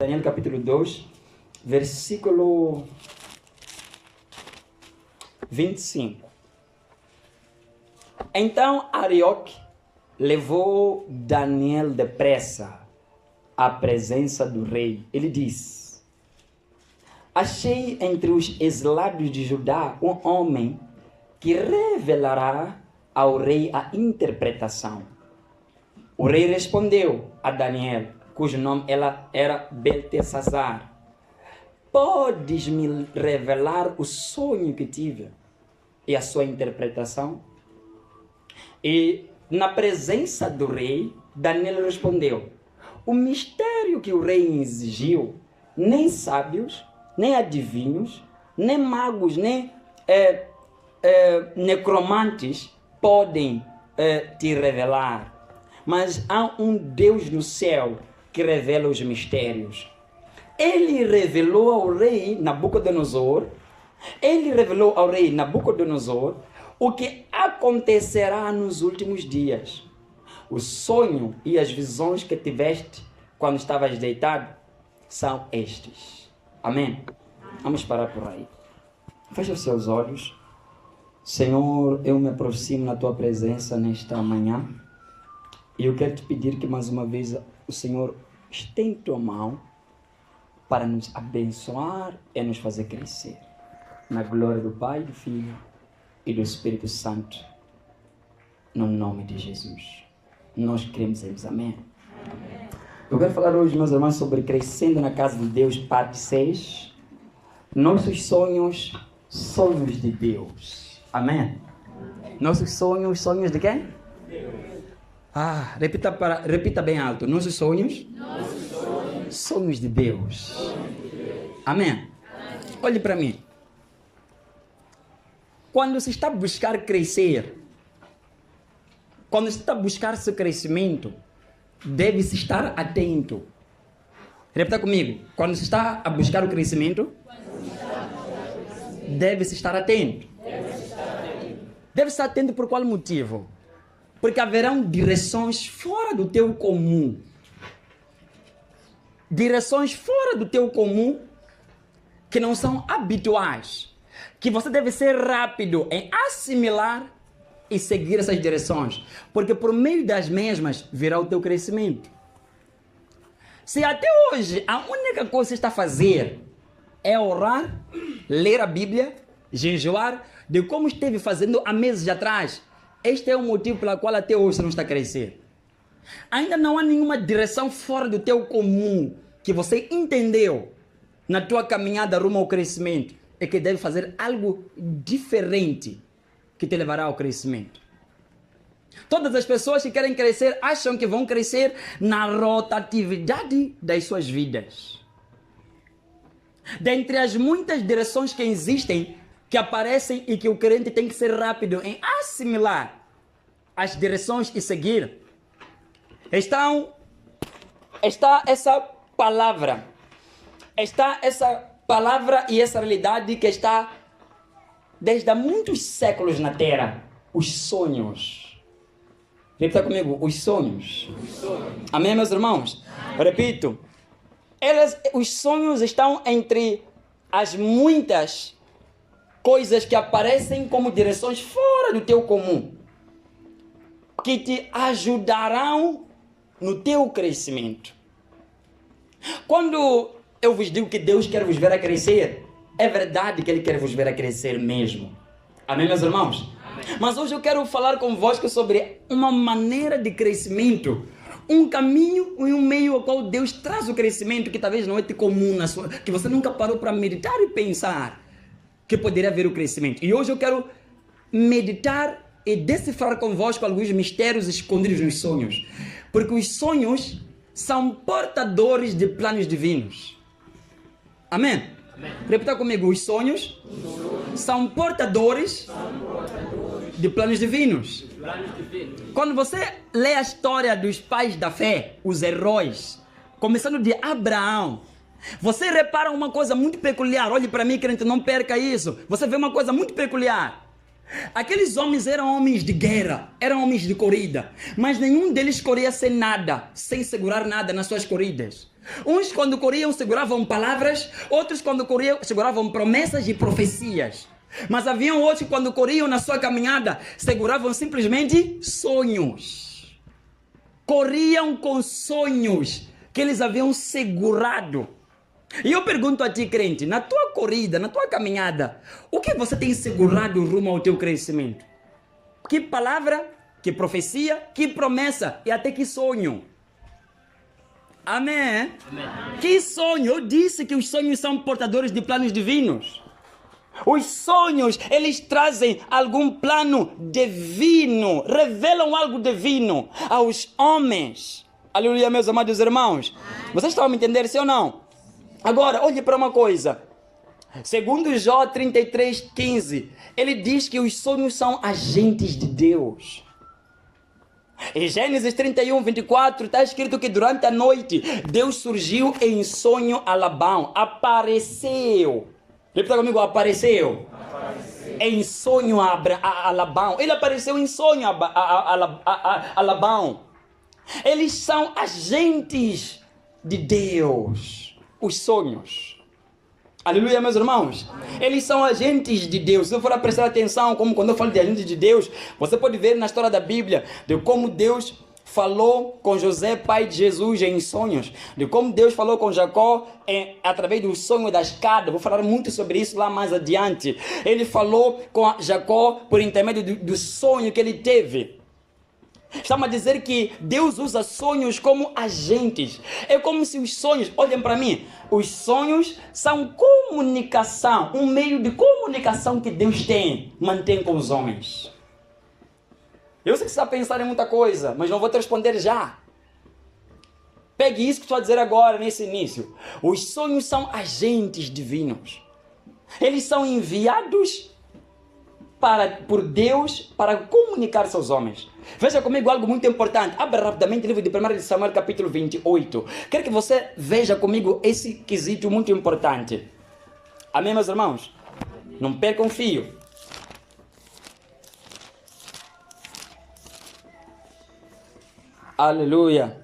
Daniel capítulo 2, versículo 25. Então Arioque levou Daniel depressa à presença do rei. Ele diz: achei entre os exilados de Judá um homem que revelará ao rei a interpretação. O rei respondeu a Daniel, cujo nome era Beltesazar: podes me revelar o sonho que tive e a sua interpretação? E na presença do rei, Daniel respondeu: o mistério que o rei exigiu, nem sábios, nem adivinhos, nem magos, nem necromantes podem te revelar. Mas há um Deus no céu que revela os mistérios. Ele revelou ao rei Nabucodonosor, o que acontecerá nos últimos dias. O sonho e as visões que tiveste quando estavas deitado são estes. Amém? Vamos parar por aí. Feche os seus olhos. Senhor, eu me aproximo na tua presença nesta manhã. E eu quero te pedir que mais uma vez o Senhor estenda tua mão para nos abençoar e nos fazer crescer. Na glória do Pai, do Filho e do Espírito Santo. No nome de Jesus. Nós cremos em Deus. Amém? Amém. Eu quero falar hoje, meus irmãos, sobre Crescendo na Casa de Deus, parte 6. Nossos sonhos, sonhos de Deus. Amém? Nossos sonhos, sonhos de quem? Deus. Repita bem alto. Nossos sonhos, sonhos de Deus. Amém? Olhe para mim. Quando se está a buscar crescer, quando se está a buscar seu crescimento, deve-se estar atento. Repita comigo. Quando se está a buscar o crescimento, deve-se estar atento. Deve estar atento por qual motivo? Porque haverão direções fora do teu comum. Direções fora do teu comum que não são habituais. Que você deve ser rápido em assimilar e seguir essas direções. Porque por meio das mesmas virá o teu crescimento. Se até hoje a única coisa que você está a fazer é orar, ler a Bíblia, jejuar, de como esteve fazendo há meses atrás, este é o motivo pelo qual até hoje você não está a crescer. Ainda não há nenhuma direção fora do teu comum que você entendeu na tua caminhada rumo ao crescimento e que deve fazer algo diferente que te levará ao crescimento. Todas as pessoas que querem crescer acham que vão crescer na rotatividade das suas vidas. Dentre as muitas direções que existem, que aparecem e que o crente tem que ser rápido em assimilar as direções e seguir, está essa palavra e essa realidade que está desde há muitos séculos na terra, os sonhos. Repita comigo, os sonhos. Amém, meus irmãos? Amém. Repito, os sonhos estão entre as muitas coisas que aparecem como direções fora do teu comum, que te ajudarão no teu crescimento. Quando eu vos digo que Deus quer vos ver a crescer, é verdade que Ele quer vos ver a crescer mesmo. Amém, meus irmãos? Amém. Mas hoje eu quero falar convosco sobre uma maneira de crescimento, um caminho e um meio ao qual Deus traz o crescimento que talvez não é comum, que você nunca parou para meditar e pensar que poderia haver o crescimento. E hoje eu quero meditar e decifrar convosco alguns mistérios escondidos nos sonhos. Porque os sonhos são portadores de planos divinos. Amém? Amém. Repita comigo, os sonhos são portadores de planos divinos. Quando você lê a história dos pais da fé, os heróis, começando de Abraão, você repara uma coisa muito peculiar. Olhe para mim, crente, não perca isso. Você vê uma coisa muito peculiar. Aqueles homens eram homens de guerra, eram homens de corrida, mas nenhum deles corria sem nada, sem segurar nada nas suas corridas. Uns quando corriam seguravam palavras, outros quando corriam seguravam promessas e profecias. Mas haviam outros que quando corriam na sua caminhada seguravam simplesmente sonhos. Corriam com sonhos que eles haviam segurado. E eu pergunto a ti, crente, na tua corrida, na tua caminhada, o que você tem segurado rumo ao teu crescimento? Que palavra, que profecia, que promessa e até que sonho? Amém? Amém. Que sonho? Eu disse que os sonhos são portadores de planos divinos. Os sonhos, eles trazem algum plano divino, revelam algo divino aos homens. Aleluia, meus amados irmãos. Vocês estão a me entender, sim ou não? Agora, olhe para uma coisa. Segundo Jó 33:15, ele diz que os sonhos são agentes de Deus. Em Gênesis 31:24 está escrito que durante a noite Deus surgiu em sonho a Labão. Apareceu. Repita comigo, apareceu. Em sonho a Labão. Ele apareceu em sonho a Labão. Eles são agentes de Deus. Os sonhos. Aleluia, meus irmãos. Eles são agentes de Deus. Se eu for prestar atenção, como quando eu falo de agentes de Deus, você pode ver na história da Bíblia de como Deus falou com José, pai de Jesus, em sonhos. De como Deus falou com Jacó através do sonho da escada. Vou falar muito sobre isso lá mais adiante. Ele falou com Jacó por intermédio do sonho que ele teve. Estamos a dizer que Deus usa sonhos como agentes. É como se os sonhos, olhem para mim, os sonhos são comunicação, um meio de comunicação que Deus mantém com os homens. Eu sei que você está pensando em muita coisa, mas não vou te responder já. Pegue isso que estou a dizer agora, nesse início. Os sonhos são agentes divinos. Eles são enviados por Deus para comunicar aos homens. Veja comigo algo muito importante. Abra rapidamente o livro de 1 Samuel capítulo 28. Quero que você veja comigo esse quesito muito importante. Amém, meus irmãos? Não percam o fio. Aleluia.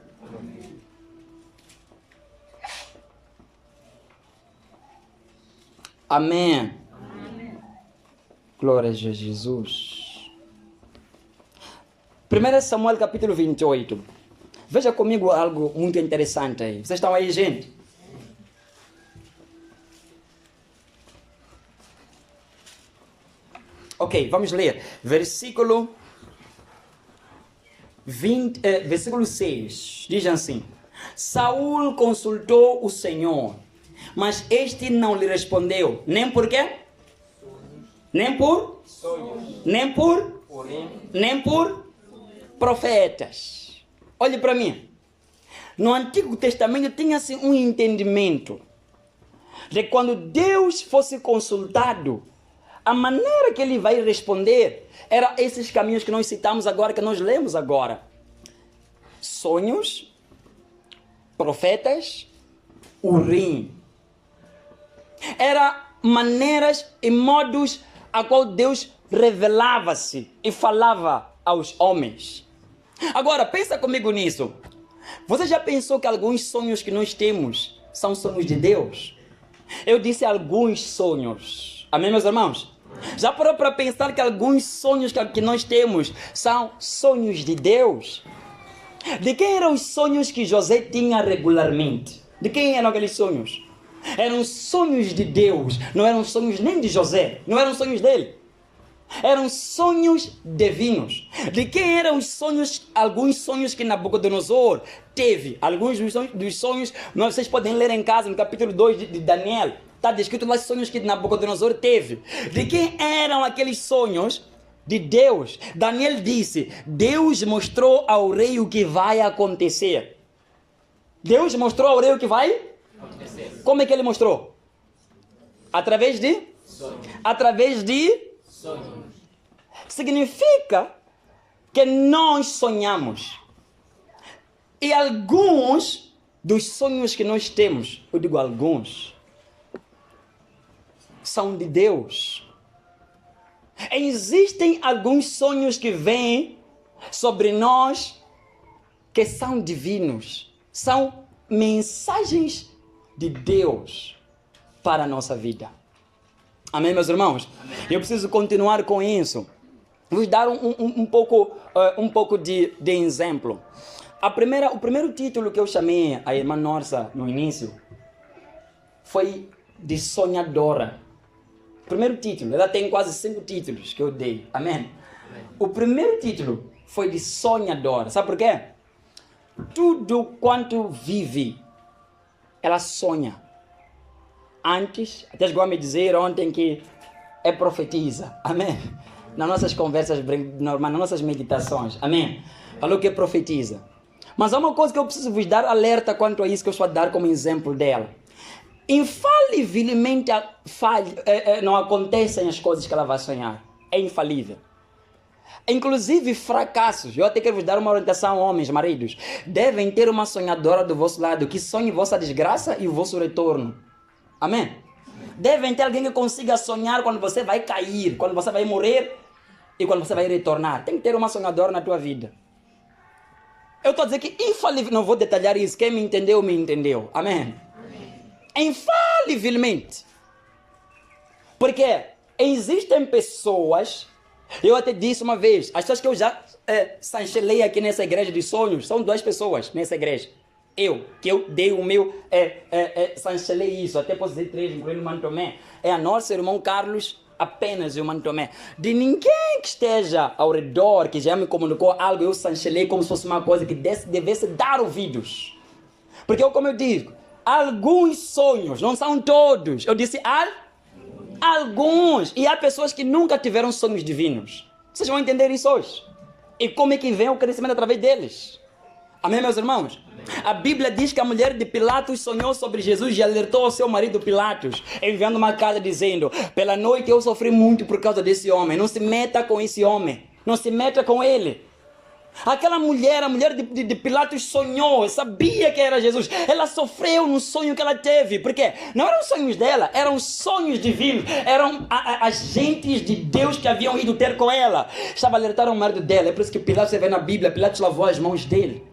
Amém. Glória a Jesus. 1 Samuel capítulo 28. Veja comigo algo muito interessante aí. Vocês estão aí, gente? Ok, vamos ler. Versículo 6. Diz assim: Saul consultou o Senhor, mas este não lhe respondeu. Nem por quê? Nem por sonhos. Nem por profetas. Olhe para mim. No Antigo Testamento tinha-se um entendimento de quando Deus fosse consultado, a maneira que ele vai responder era esses caminhos que nós citamos agora, que nós lemos agora. Sonhos, profetas, Urim. Era maneiras e modos a qual Deus revelava-se e falava aos homens. Agora, pensa comigo nisso. Você já pensou que alguns sonhos que nós temos são sonhos de Deus? Eu disse alguns sonhos. Amém, meus irmãos? Já parou para pensar que alguns sonhos que nós temos são sonhos de Deus? De quem eram os sonhos que José tinha regularmente? De quem eram aqueles sonhos? Eram sonhos de Deus, não eram sonhos nem de José, não eram sonhos dele. Eram sonhos divinos. De quem eram os sonhos? Alguns sonhos que Nabucodonosor teve. Alguns dos sonhos, vocês podem ler em casa, no capítulo 2 de Daniel. Está descrito lá os sonhos que Nabucodonosor teve. De quem eram aqueles sonhos? De Deus. Daniel disse: Deus mostrou ao rei o que vai acontecer. Deus mostrou ao rei o que vai acontecer. Como é que ele mostrou? Através de sonhos. Através de sonhos. Significa que nós sonhamos. E alguns dos sonhos que nós temos, eu digo alguns, são de Deus. Existem alguns sonhos que vêm sobre nós que são divinos, são mensagens de Deus para a nossa vida. Amém, meus irmãos? Amém. Eu preciso continuar com isso. Vou dar um pouco de exemplo. O primeiro título que eu chamei a irmã Norsa no início foi de sonhadora. O primeiro título, ela tem quase 5 títulos que eu dei. Amém? Amém? O primeiro título foi de sonhadora. Sabe por quê? Tudo quanto vive, ela sonha. Antes, até chegou a me dizer ontem que é profetiza. Amém? Nas nossas conversas normais, nas nossas meditações. Amém? Falou que é profetiza. Mas há uma coisa que eu preciso vos dar alerta quanto a isso, que eu estou a dar como exemplo dela. Infalivelmente não acontecem as coisas que ela vai sonhar. É infalível. Inclusive fracassos. Eu até quero vos dar uma orientação, homens, maridos. Devem ter uma sonhadora do vosso lado que sonhe vossa desgraça e o vosso retorno. Amém? Devem ter alguém que consiga sonhar quando você vai cair, quando você vai morrer e quando você vai retornar. Tem que ter uma sonhadora na tua vida. Eu estou a dizer que infalível, não vou detalhar isso, quem me entendeu, me entendeu. Amém? Infalivelmente. Porque existem pessoas, eu até disse uma vez, as pessoas que eu já sanchelei aqui nessa igreja de sonhos, são 2 pessoas nessa igreja. Que eu dei o meu, sanchelei isso, até posso dizer 3, incluindo o Mano Tomé. É a nossa irmão Carlos, apenas o Mano Tomé. De ninguém que esteja ao redor, que já me comunicou algo, eu sanchelei como se fosse uma coisa que devesse dar ouvidos. Porque como eu digo, alguns sonhos, não são todos. Eu disse alguns. E há pessoas que nunca tiveram sonhos divinos. Vocês vão entender isso hoje. E como é que vem o crescimento através deles. Amém, meus irmãos? A Bíblia diz que a mulher de Pilatos sonhou sobre Jesus e alertou ao seu marido Pilatos, enviando uma carta dizendo: pela noite eu sofri muito por causa desse homem. Não se meta com esse homem. Não se meta com ele. Aquela mulher, a mulher de Pilatos sonhou, sabia que era Jesus. Ela sofreu no sonho que ela teve. Por quê? Não eram sonhos dela, eram sonhos divinos. Eram agentes de Deus que haviam ido ter com ela. Estava alertando o marido dela. É por isso que Pilatos, você vê na Bíblia, Pilatos lavou as mãos dele.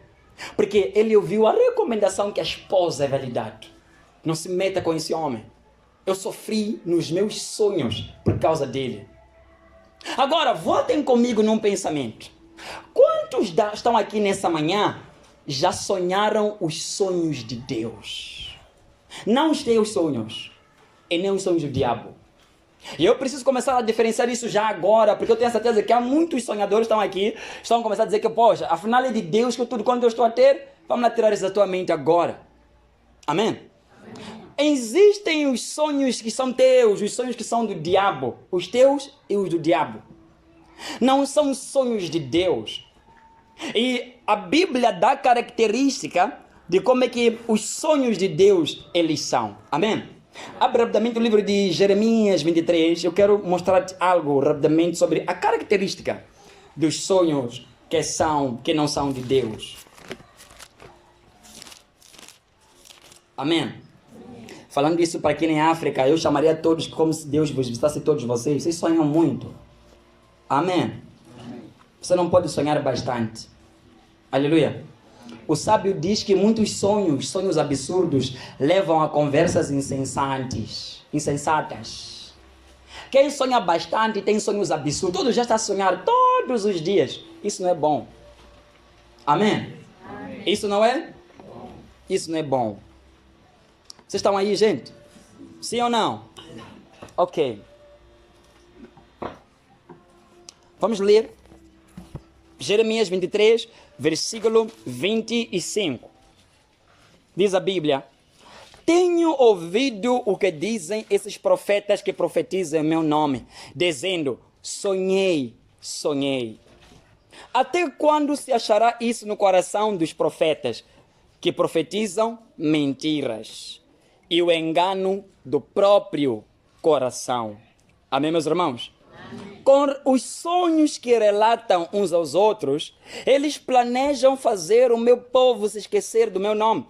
Porque ele ouviu a recomendação que a esposa havia lhe dado. Não se meta com esse homem. Eu sofri nos meus sonhos por causa dele. Agora, votem comigo num pensamento. Quantos estão aqui nessa manhã já sonharam os sonhos de Deus? Não os teus sonhos e nem os sonhos do diabo. E eu preciso começar a diferenciar isso já agora, porque eu tenho certeza que há muitos sonhadores que estão aqui, estão a começar a dizer que, poxa, afinal é de Deus que tudo quanto eu estou a ter, vamos lá tirar isso da tua mente agora. Amém? Existem os sonhos que são teus, os sonhos que são do diabo, os teus e os do diabo. Não são sonhos de Deus. E a Bíblia dá característica de como é que os sonhos de Deus eles são. Amém? Abra rapidamente o livro de Jeremias 23. Eu quero mostrar-te algo rapidamente sobre a característica dos sonhos que não são de Deus. Amém? Falando isso para aqui na África, eu chamaria todos como se Deus vos visitasse todos vocês. Vocês sonham muito. Amém? Você não pode sonhar bastante. Aleluia. O sábio diz que muitos sonhos absurdos, levam a conversas insensatas. Quem sonha bastante tem sonhos absurdos. Todo já está a sonhar todos os dias. Isso não é bom. Amém? Amém. Isso não é? Isso não é bom. Vocês estão aí, gente? Sim ou não? Ok. Vamos ler Jeremias 23, versículo 25. Diz a Bíblia: tenho ouvido o que dizem esses profetas que profetizam em meu nome, dizendo: sonhei. Até quando se achará isso no coração dos profetas que profetizam mentiras e o engano do próprio coração? Amém, meus irmãos? Com os sonhos que relatam uns aos outros, eles planejam fazer o meu povo se esquecer do meu nome,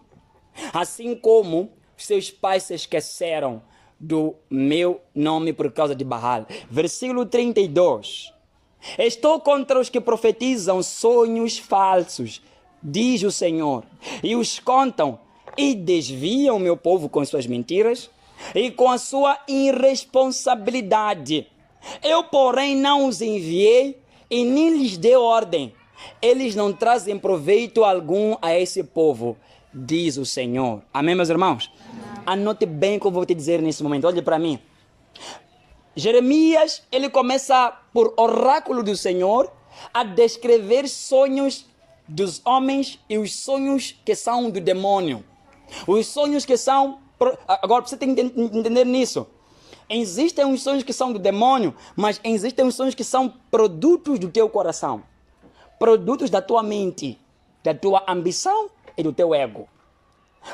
assim como seus pais se esqueceram do meu nome por causa de Baal. Versículo 32. Estou contra os que profetizam sonhos falsos, diz o Senhor, e os contam e desviam o meu povo com suas mentiras e com a sua irresponsabilidade. Eu, porém, não os enviei e nem lhes dei ordem. Eles não trazem proveito algum a esse povo, diz o Senhor. Amém, meus irmãos? Anote bem o que eu vou te dizer nesse momento. Olhe para mim. Jeremias, ele começa por oráculo do Senhor a descrever sonhos dos homens e os sonhos que são do demônio. Os sonhos que são... Agora, você tem que entender nisso. Existem os sonhos que são do demônio, mas existem os sonhos que são produtos do teu coração. Produtos da tua mente, da tua ambição e do teu ego.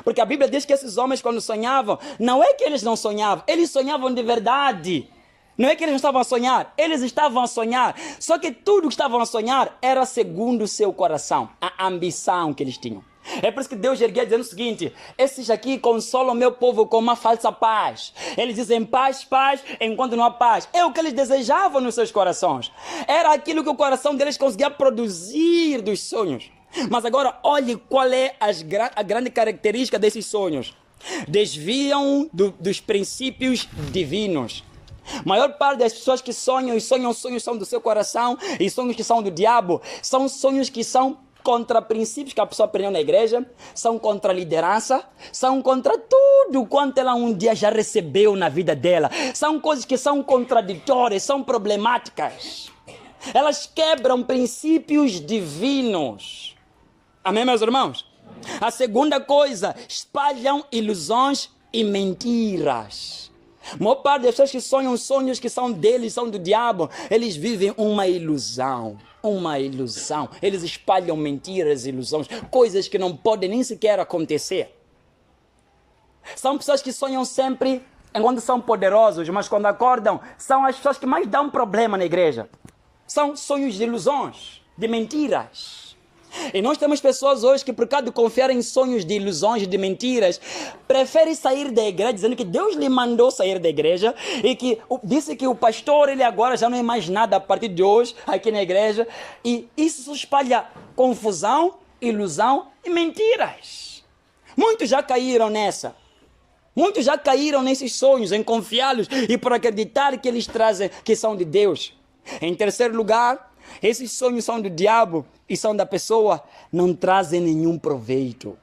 Porque a Bíblia diz que esses homens, quando sonhavam, não é que eles não sonhavam, eles sonhavam de verdade. Não é que eles não estavam a sonhar, eles estavam a sonhar. Só que tudo que estavam a sonhar era segundo o seu coração, a ambição que eles tinham. É por isso que Deus erguia dizendo o seguinte: esses aqui consolam o meu povo com uma falsa paz. Eles dizem paz, paz, enquanto não há paz. É o que eles desejavam nos seus corações. Era aquilo que o coração deles conseguia produzir dos sonhos. Mas agora olhe qual é a grande característica desses sonhos. Desviam dos princípios divinos. A maior parte das pessoas que sonham sonhos são do seu coração e sonhos que são do diabo, são sonhos que são contra princípios que a pessoa aprendeu na igreja, são contra a liderança, são contra tudo quanto ela um dia já recebeu na vida dela. São coisas que são contraditórias, são problemáticas. Elas quebram princípios divinos. Amém, meus irmãos? A segunda coisa, espalham ilusões e mentiras. A maior parte das pessoas que sonham sonhos que são deles, são do diabo, eles vivem uma ilusão. Uma ilusão. Eles espalham mentiras, ilusões, coisas que não podem nem sequer acontecer. São pessoas que sonham sempre enquanto são poderosos, mas quando acordam, são as pessoas que mais dão problema na igreja. São sonhos de ilusões, de mentiras. E nós temos pessoas hoje que, por causa de confiar em sonhos de ilusões, de mentiras, preferem sair da igreja, dizendo que Deus lhe mandou sair da igreja e que disse que o pastor, ele agora já não é mais nada a partir de hoje aqui na igreja. E isso espalha confusão, ilusão e mentiras. Muitos já caíram nessa. Muitos já caíram nesses sonhos, em confiá-los e por acreditar que eles trazem, que são de Deus. Em terceiro lugar, esses sonhos são do diabo e são da pessoa, não trazem nenhum proveito.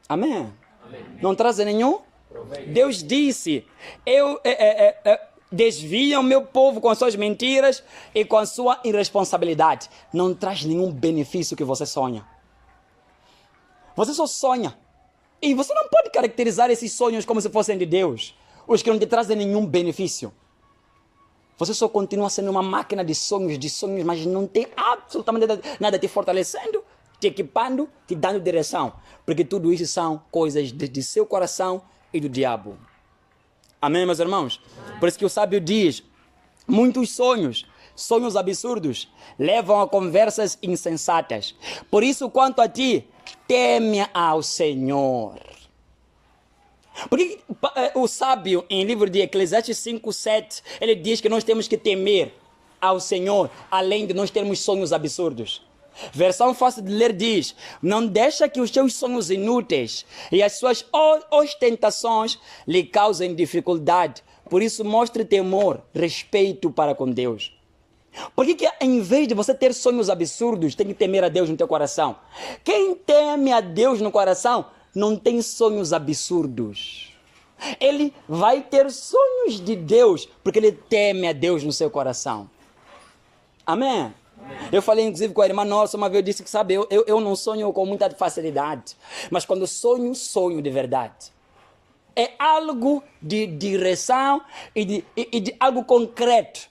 Amém? Amém. Não trazem nenhum proveito. Deus disse, desviam meu povo com as suas mentiras e com a sua irresponsabilidade. Não traz nenhum benefício que você sonha. Você só sonha. E você não pode caracterizar esses sonhos como se fossem de Deus, os que não te trazem nenhum benefício. Você só continua sendo uma máquina de sonhos, mas não tem absolutamente nada te fortalecendo, te equipando, te dando direção. Porque tudo isso são coisas de seu coração e do diabo. Amém, meus irmãos? Por isso que o sábio diz, muitos sonhos absurdos, levam a conversas insensatas. Por isso, quanto a ti, teme ao Senhor. Porque o sábio, em livro de Eclesiastes 5:7, ele diz que nós temos que temer ao Senhor, além de nós termos sonhos absurdos. Versão fácil de ler diz, não deixa que os teus sonhos inúteis e as suas ostentações lhe causem dificuldade. Por isso, mostre temor, respeito para com Deus. Por que em vez de você ter sonhos absurdos, tem que temer a Deus no teu coração? Quem teme a Deus no coração não tem sonhos absurdos. Ele vai ter sonhos de Deus, porque ele teme a Deus no seu coração. Amém? Amém. Eu falei inclusive com a irmã nossa, uma vez eu disse que sabe, eu não sonho com muita facilidade, mas quando sonho de verdade. É algo de direção e de algo concreto.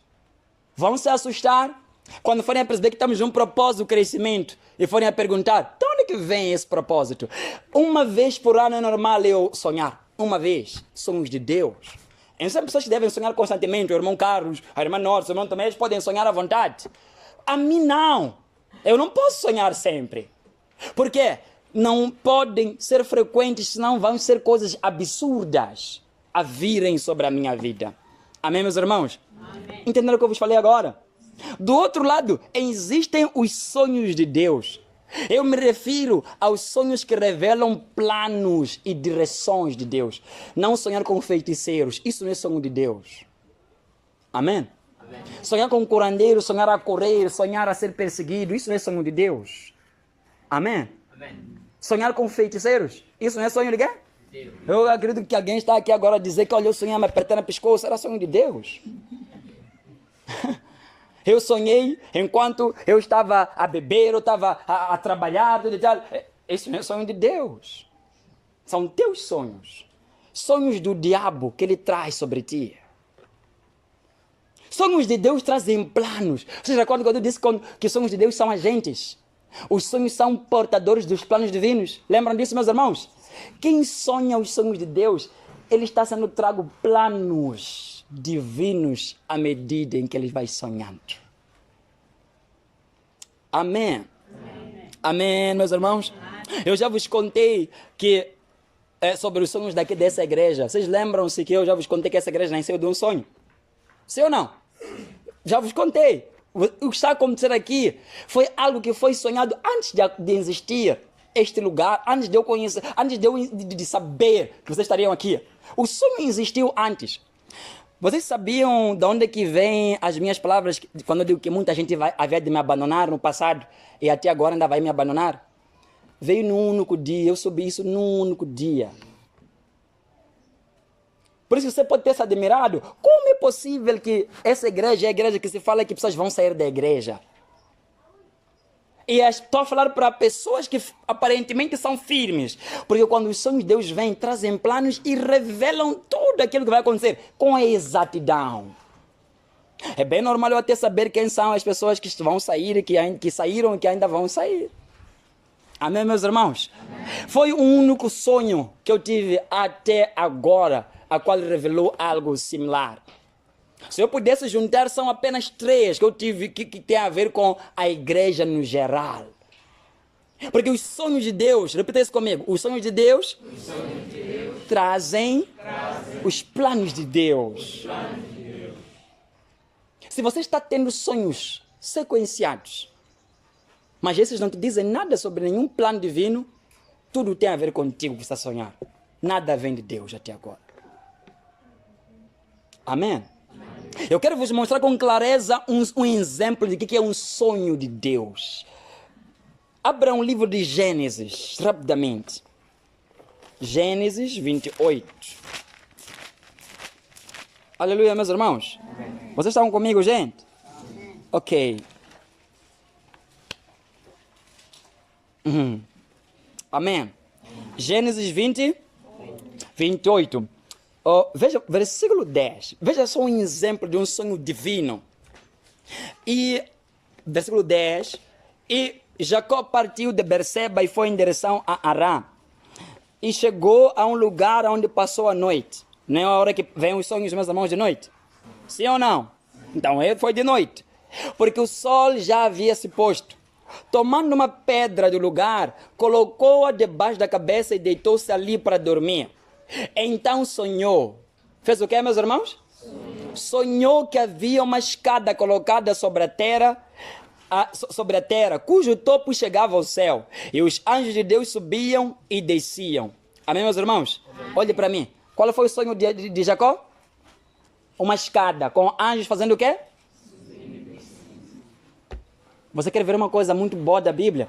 Vão se assustar quando forem a perceber que estamos num propósito de crescimento e forem a perguntar, de onde que vem esse propósito? Uma vez por ano é normal eu sonhar. Uma vez. Sonhos de Deus. E são pessoas que devem sonhar constantemente. O irmão Carlos, a irmã Norte, o irmão Tomé, eles podem sonhar à vontade. A mim não. Eu não posso sonhar sempre. Por quê? Não podem ser frequentes, senão vão ser coisas absurdas a virem sobre a minha vida. Amém, meus irmãos? Amém. Entenderam o que eu vos falei agora? Do outro lado, existem os sonhos de Deus. Eu me refiro aos sonhos que revelam planos e direções de Deus. Não sonhar com feiticeiros, isso não é sonho de Deus. Amém? Amém. Sonhar com curandeiro, sonhar a correr, sonhar a ser perseguido, isso não é sonho de Deus. Amém? Amém. Sonhar com feiticeiros, isso não é sonho de quê? Deus. Eu acredito que alguém está aqui agora a dizer que olha, eu sonhei me apertar no pescoço, era sonho de Deus. Eu sonhei enquanto eu estava a beber, eu estava a trabalhar, tudo e tal. Isso não é sonho de Deus. São teus sonhos. Sonhos do diabo que ele traz sobre ti. Sonhos de Deus trazem planos. Vocês recordam quando eu disse que os sonhos de Deus são agentes? Os sonhos são portadores dos planos divinos. Lembram disso, meus irmãos? Quem sonha os sonhos de Deus, ele está sendo trago planos divinos à medida em que ele vai sonhando. Amém. Amém, amém, meus irmãos? Amém. Eu já vos contei que sobre os sonhos daqui dessa igreja. Vocês lembram-se que eu já vos contei que essa igreja nasceu de um sonho? Sim ou não? Já vos contei. O que está a acontecer aqui foi algo que foi sonhado antes de existir este lugar, antes de eu conhecer, antes de saber que vocês estariam aqui. O sonho existiu antes. Vocês sabiam de onde que vêm as minhas palavras quando eu digo que muita gente havia de me abandonar no passado e até agora ainda vai me abandonar? Veio num único dia, eu soube isso num único dia. Por isso você pode ter se admirado. Como é possível que essa igreja é a igreja que se fala que pessoas vão sair da igreja? E estou a falar para pessoas que aparentemente são firmes. Porque quando os sonhos de Deus vêm, trazem planos e revelam tudo aquilo que vai acontecer com exatidão. É bem normal eu até saber quem são as pessoas que vão sair, que saíram e que ainda vão sair. Amém, meus irmãos? Amém. Foi o único sonho que eu tive até agora, a qual revelou algo similar. Se eu pudesse juntar, são apenas 3 que eu tive que tem a ver com a igreja no geral. Porque os sonhos de Deus, repita isso comigo, os sonhos de Deus, trazem os planos de Deus. Se você está tendo sonhos sequenciados, mas esses não te dizem nada sobre nenhum plano divino, tudo tem a ver contigo que está a sonhar. Nada vem de Deus até agora. Amém? Eu quero vos mostrar com clareza um exemplo de que é um sonho de Deus. Abra um livro de Gênesis, rapidamente. Gênesis 28. Aleluia, meus irmãos. Amém. Vocês estão comigo, gente? Amém. Ok. Amém. Gênesis 28. Veja, versículo 10. Veja só um exemplo de um sonho divino. E, versículo 10. E Jacó partiu de Berseba e foi em direção a Arã. E chegou a um lugar onde passou a noite. Não é a hora que vem os sonhos, meus irmãos, de noite? Sim ou não? Então, ele foi de noite. Porque o sol já havia se posto. Tomando uma pedra do lugar, colocou-a debaixo da cabeça e deitou-se ali para dormir. Então sonhou. Fez o que, meus irmãos? Sonhou que havia uma escada colocada sobre a terra, cujo topo chegava ao céu. E os anjos de Deus subiam e desciam. Amém, meus irmãos? Amém. Olhe para mim. Qual foi o sonho de Jacó? Uma escada com anjos fazendo o quê? Você quer ver uma coisa muito boa da Bíblia?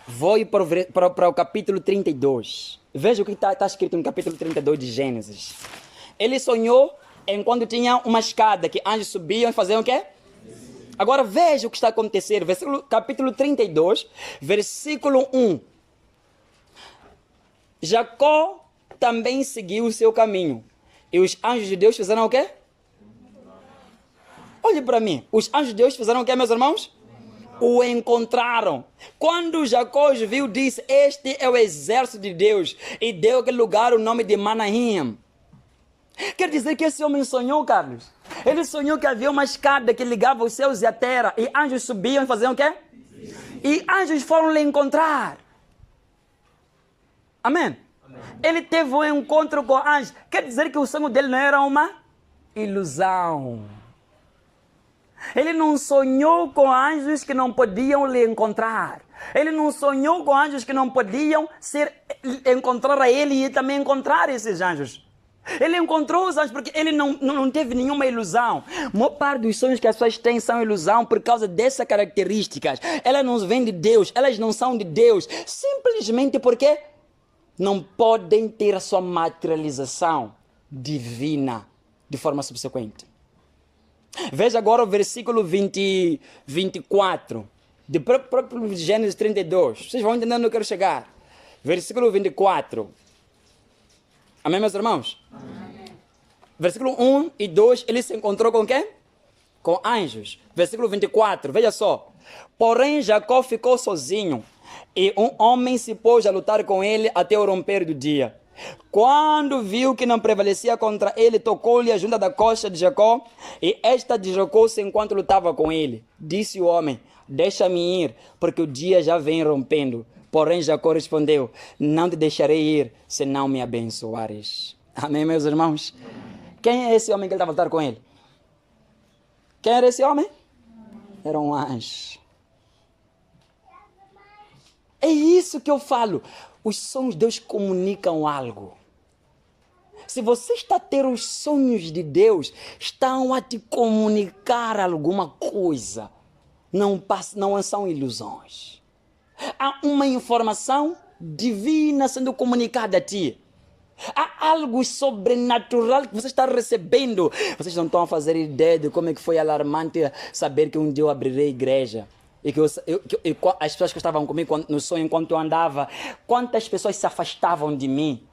Voe para o capítulo 32. Veja o que está escrito no capítulo 32 de Gênesis. Ele sonhou enquanto tinha uma escada que anjos subiam e faziam o quê? Agora veja o que está acontecendo. Capítulo 32, versículo 1. Jacó também seguiu o seu caminho. E os anjos de Deus fizeram o quê? Olhe para mim. Os anjos de Deus fizeram o quê, meus irmãos? O encontraram. Quando Jacó os viu, disse: este é o exército de Deus. E deu aquele lugar o nome de Manaim. Quer dizer que esse homem sonhou, Carlos? Ele sonhou que havia uma escada que ligava os céus e a terra. E anjos subiam e faziam o quê? E anjos foram lhe encontrar. Amém? Amém? Ele teve um encontro com anjos. Quer dizer que o sonho dele não era uma ilusão. Ele não sonhou com anjos que não podiam lhe encontrar. Ele não sonhou com anjos que não podiam encontrar a ele e também encontrar esses anjos. Ele encontrou os anjos porque ele não teve nenhuma ilusão. A maior parte dos sonhos que as pessoas têm são ilusão por causa dessas características. Elas não vêm de Deus, elas não são de Deus. Simplesmente porque não podem ter a sua materialização divina de forma subsequente. Veja agora o versículo 24, do próprio Gênesis 32. Vocês vão entender onde eu quero chegar. Versículo 24. Amém, meus irmãos? Amém. Versículo 1 e 2, ele se encontrou com quem? Com anjos. Versículo 24, veja só. Porém, Jacó ficou sozinho, e um homem se pôs a lutar com ele até o romper do dia. Quando viu que não prevalecia contra ele, tocou-lhe a junta da coxa de Jacó, e esta deslocou-se enquanto lutava com ele. Disse o homem: deixa-me ir, porque o dia já vem rompendo. Porém, Jacó respondeu: não te deixarei ir, se não me abençoares. Amém, meus irmãos? Quem é esse homem que ele estava a lutar com ele? Quem era esse homem? Era um anjo. É isso que eu falo. Os sonhos de Deus comunicam algo. Se você está a ter os sonhos de Deus, estão a te comunicar alguma coisa. Não são ilusões. Há uma informação divina sendo comunicada a ti. Há algo sobrenatural que você está recebendo. Vocês não estão a fazer ideia de como é que foi alarmante saber que um dia eu abrirei a igreja. E que as pessoas que estavam comigo no sonho enquanto eu andava, quantas pessoas se afastavam de mim.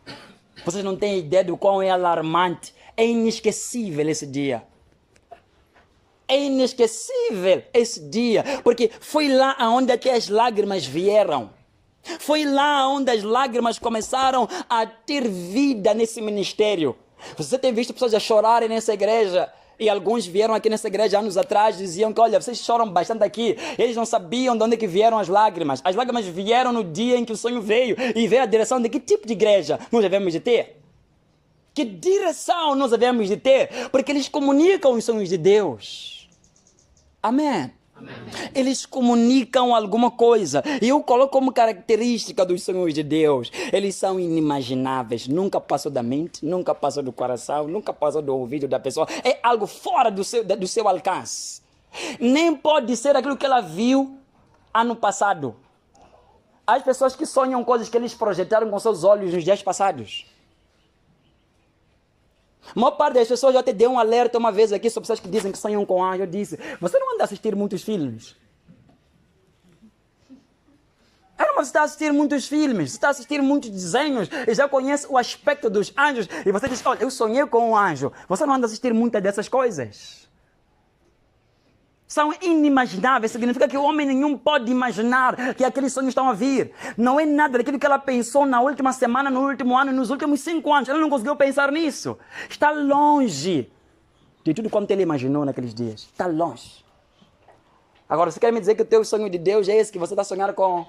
Vocês não têm ideia do quão é alarmante. É inesquecível esse dia. É inesquecível esse dia, porque foi lá onde até as lágrimas vieram. Foi lá onde as lágrimas começaram a ter vida nesse ministério. Você tem visto pessoas a chorarem nessa igreja, e alguns vieram aqui nessa igreja anos atrás, diziam que, olha, vocês choram bastante aqui. Eles não sabiam de onde que vieram as lágrimas. As lágrimas vieram no dia em que o sonho veio, e veio a direção de que tipo de igreja nós devemos de ter. Que direção nós devemos de ter? Porque eles comunicam os sonhos de Deus. Amém. Amém. Eles comunicam alguma coisa. E eu coloco como característica dos sonhos de Deus. Eles são inimagináveis. Nunca passou da mente, nunca passou do coração, nunca passou do ouvido da pessoa. É algo fora do seu alcance. Nem pode ser aquilo que ela viu ano passado. As pessoas que sonham coisas que eles projetaram com seus olhos nos dias passados. A maior parte das pessoas, eu até dei um alerta uma vez aqui sobre pessoas que dizem que sonham com anjo. Eu disse: você não anda a assistir muitos filmes? Você está a assistir muitos filmes, você está a assistir muitos desenhos e já conhece o aspecto dos anjos. E você diz: olha, eu sonhei com um anjo. Você não anda a assistir muitas dessas coisas. São inimagináveis, significa que o homem nenhum pode imaginar que aqueles sonhos estão a vir. Não é nada daquilo que ela pensou na última semana, no último ano, nos últimos 5 anos. Ela não conseguiu pensar nisso. Está longe de tudo quanto ele imaginou naqueles dias. Está longe. Agora, você quer me dizer que o teu sonho de Deus é esse que você está sonhando com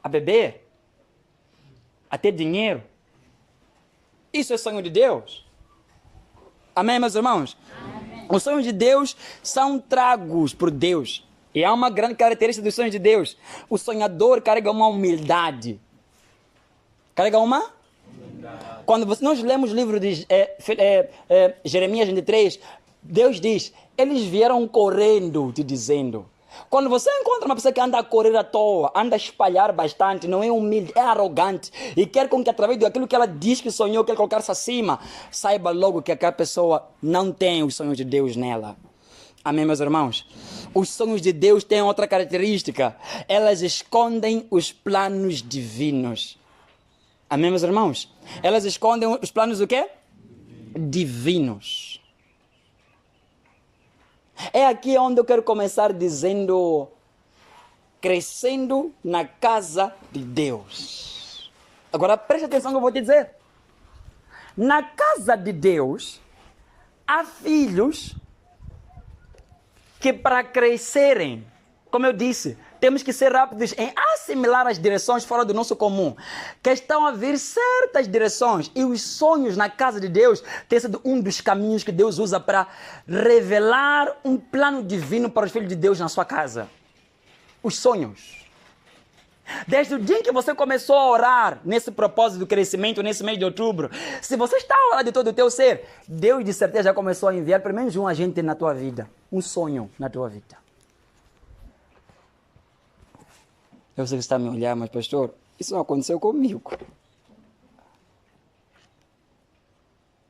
a bebê? A ter dinheiro? Isso é sonho de Deus? Amém, meus irmãos? Os sonhos de Deus são tragos por Deus. E há uma grande característica dos sonhos de Deus. O sonhador carrega uma humildade. Carrega uma? Humildade. Quando nós lemos o livro de Jeremias 23, Deus diz: eles vieram correndo, te dizendo. Quando você encontra uma pessoa que anda a correr à toa, anda a espalhar bastante, não é humilde, é arrogante, e quer com que através daquilo que ela diz que sonhou, quer colocar-se acima, saiba logo que aquela pessoa não tem os sonhos de Deus nela. Amém, meus irmãos? Os sonhos de Deus têm outra característica. Elas escondem os planos divinos. Amém, meus irmãos? Elas escondem os planos do quê? Divinos. É aqui onde eu quero começar dizendo: crescendo na casa de Deus. Agora preste atenção no que eu vou te dizer. Na casa de Deus, há filhos que para crescerem, como eu disse, temos que ser rápidos em assimilar as direções fora do nosso comum. Que estão a vir certas direções. E os sonhos na casa de Deus tem sido um dos caminhos que Deus usa para revelar um plano divino para os filhos de Deus na sua casa. Os sonhos. Desde o dia em que você começou a orar nesse propósito do crescimento, nesse mês de outubro, se você está a orar de todo o teu ser, Deus de certeza já começou a enviar pelo menos um agente na tua vida, um sonho na tua vida. Eu sei que você está a me olhar, mas pastor, isso não aconteceu comigo.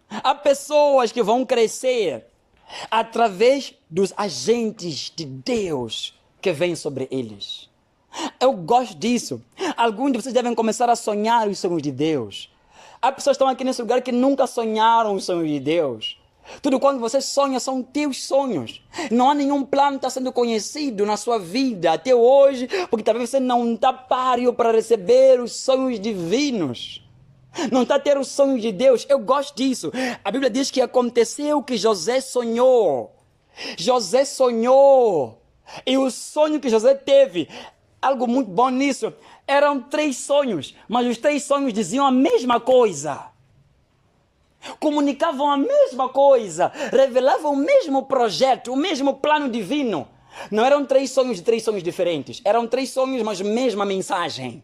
Há pessoas que vão crescer através dos agentes de Deus que vêm sobre eles. Eu gosto disso. Alguns de vocês devem começar a sonhar os sonhos de Deus. Há pessoas que estão aqui nesse lugar que nunca sonharam os sonhos de Deus. Tudo quando você sonha são teus sonhos. Não há nenhum plano que está sendo conhecido na sua vida até hoje, porque talvez você não está páreo para receber os sonhos divinos. Não está a ter os sonhos de Deus. Eu gosto disso. A Bíblia diz que aconteceu que José sonhou. José sonhou. E o sonho que José teve, algo muito bom nisso, eram 3 sonhos, mas os 3 sonhos diziam a mesma coisa. Comunicavam a mesma coisa, revelavam o mesmo projeto, o mesmo plano divino. Não eram 3 sonhos de 3 sonhos diferentes, eram 3 sonhos, mas mesma mensagem.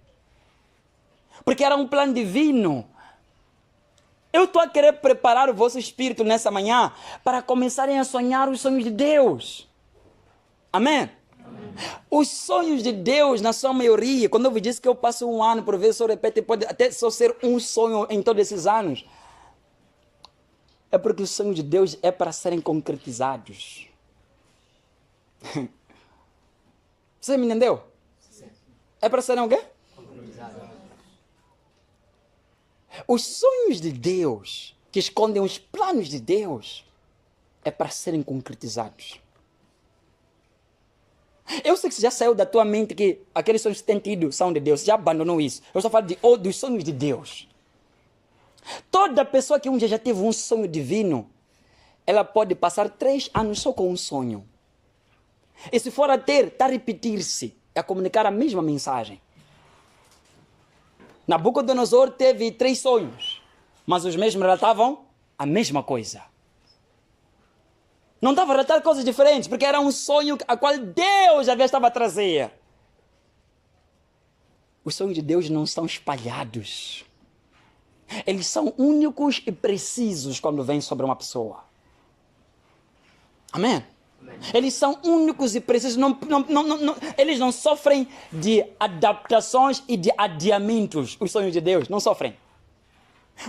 Porque era um plano divino. Eu estou a querer preparar o vosso espírito nessa manhã para começarem a sonhar os sonhos de Deus. Amém? Os sonhos de Deus, na sua maioria, quando eu vos disse que eu passo um ano, por vezes eu repete, pode até só ser um sonho em todos esses anos, é porque os sonhos de Deus é para serem concretizados. Você me entendeu? É para serem o quê? Concretizados. Os sonhos de Deus, que escondem os planos de Deus, é para serem concretizados. Eu sei que você já saiu da tua mente que aqueles sonhos que você tem tido são de Deus. Você já abandonou isso. Eu só falo dos sonhos de Deus. Toda pessoa que um dia já teve um sonho divino, ela pode passar 3 anos só com um sonho. E se for a ter, está a repetir-se, a comunicar a mesma mensagem. Nabucodonosor teve 3 sonhos, mas os mesmos relatavam a mesma coisa. Não estava a relatar coisas diferentes, porque era um sonho a qual Deus já estava a trazer. Os sonhos de Deus não são espalhados. Eles são únicos e precisos quando vêm sobre uma pessoa. Amém? Amém. Eles são únicos e precisos. Eles não sofrem de adaptações e de adiamentos. Os sonhos de Deus não sofrem.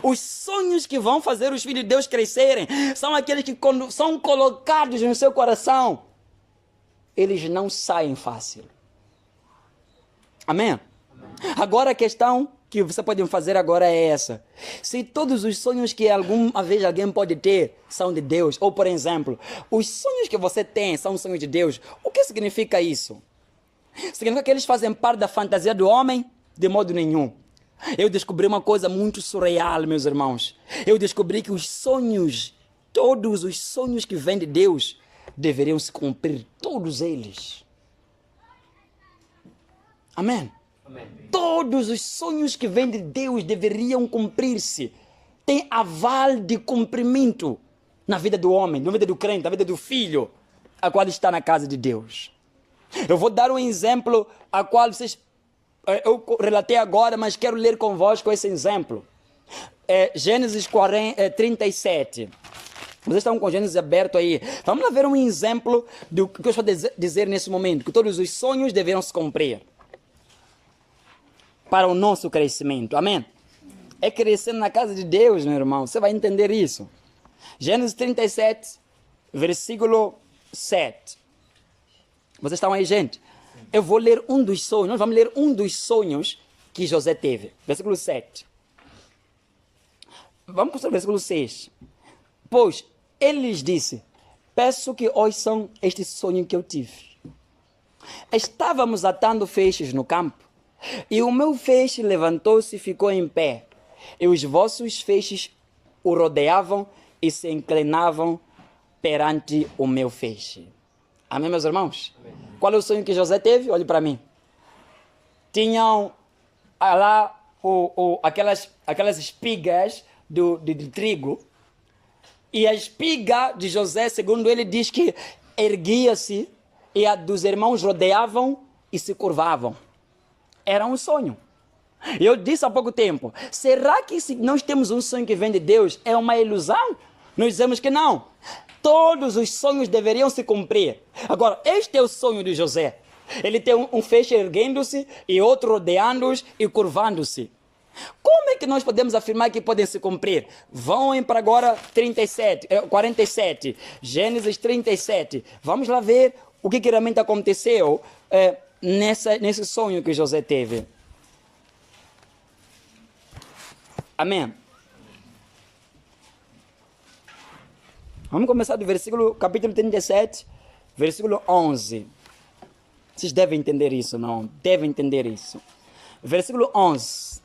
Os sonhos que vão fazer os filhos de Deus crescerem são aqueles que, quando são colocados no seu coração, eles não saem fácil. Amém? Amém. Agora a questão que você pode fazer agora é essa. Se todos os sonhos que alguma vez alguém pode ter são de Deus, ou por exemplo, os sonhos que você tem são sonhos de Deus, o que significa isso? Significa que eles fazem parte da fantasia do homem? De modo nenhum. Eu descobri uma coisa muito surreal, meus irmãos. Eu descobri que os sonhos, todos os sonhos que vêm de Deus, deveriam se cumprir, todos eles. Amém? Amém. Todos os sonhos que vêm de Deus deveriam cumprir-se. Tem aval de cumprimento na vida do homem, na vida do crente, na vida do filho, a qual está na casa de Deus. Eu vou dar um exemplo a qual vocês... Eu relatei agora, mas quero ler convosco esse exemplo. Gênesis 37. Vocês estão com Gênesis aberto aí. Vamos lá ver um exemplo do que eu estou a dizer nesse momento. Que todos os sonhos deverão se cumprir. Para o nosso crescimento. Amém? É crescendo na casa de Deus, meu irmão. Você vai entender isso. Gênesis 37, versículo 7. Vocês estão aí, gente? Eu vou ler um dos sonhos, nós vamos ler um dos sonhos que José teve. Versículo 7. Vamos para o versículo 6. Pois ele lhes disse, peço que ouçam este sonho que eu tive. Estávamos atando feixes no campo, e o meu feixe levantou-se e ficou em pé, e os vossos feixes o rodeavam e se inclinavam perante o meu feixe. Amém, meus irmãos? Amém. Qual é o sonho que José teve? Olhe para mim. Tinham lá aquelas espigas de trigo. E a espiga de José, segundo ele, diz que erguia-se e a dos irmãos rodeavam e se curvavam. Era um sonho. Eu disse há pouco tempo, será que se nós temos um sonho que vem de Deus, é uma ilusão? Nós dizemos que não. Todos os sonhos deveriam se cumprir. Agora, este é o sonho de José. Ele tem um feixe erguendo-se e outro rodeando-se e curvando-se. Como é que nós podemos afirmar que podem se cumprir? Vão para agora 47, Gênesis 37. Vamos lá ver o que realmente aconteceu nesse sonho que José teve. Amém. Vamos começar do capítulo 37, versículo 11. Vocês devem entender isso, não? Devem entender isso. Versículo 11.